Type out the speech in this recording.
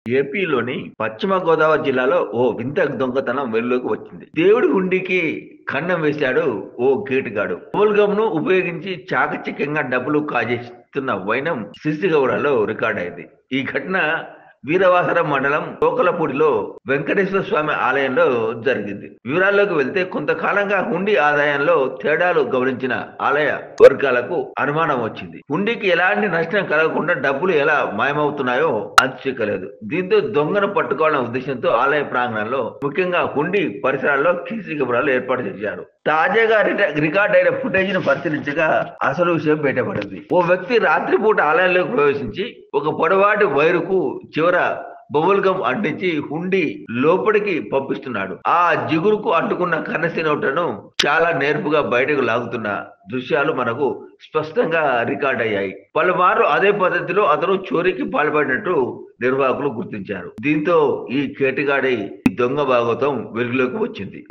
ఏపీలోని పశ్చిమ గోదావరి జిల్లాలో ఓ వింత దొంగతనం వెలుగులోకి వచ్చింది. దేవుడి హుండీకి కన్నం వేశాడు ఓ కేటుగాడు. గోల్గమ్ ను ఉపయోగించి చాకచక్యంగా డబ్బులు కాజేస్తున్న వైనం సిసిగౌడలో రికార్డైంది. ఈ ఘటన వీరవాసరం మండలం తోకలపూడిలో వెంకటేశ్వర స్వామి ఆలయంలో జరిగింది. వివరాల్లోకి వెళ్తే కొంతకాలంగా హుండీ ఆదాయంలో తేడాలు గమనించిన ఆలయ వర్గాలకు అనుమానం వచ్చింది. హుండీకి ఎలాంటి నష్టం కలగకుండా డబ్బులు ఎలా మాయమవుతున్నాయో అంతుచిక్కలేదు. దీంతో దొంగను పట్టుకోవాలనే ఉద్దేశంతో ఆలయ ప్రాంగణంలో ముఖ్యంగా హుండీ పరిసరాల్లో సీసీ కెమెరాలు ఏర్పాటు చేశారు. తాజాగా రికార్డ్ అయిన ఫుటేజ్ ను పరిశీలించగా అసలు విషయం బయటపడింది. ఓ వ్యక్తి రాత్రిపూట ఆలయంలోకి ప్రవేశించి ఒక పొడవాటి వైరుకు చివర బబుల్ గమ్ అంటించి హుండీ లోపలికి పంపిస్తున్నాడు. ఆ జిగురుకు అంటుకున్న కరెన్సీ నోట్లను చాలా నేర్పుగా బయటకు లాగుతున్న దృశ్యాలు మనకు స్పష్టంగా రికార్డ్ అయ్యాయి. పలుమార్లు అదే పద్ధతిలో అతను చోరీకి పాల్పడినట్టు నిర్వాహకులు గుర్తించారు. దీంతో ఈ కేటగాడి దొంగ భాగవతం వెలుగులోకి వచ్చింది.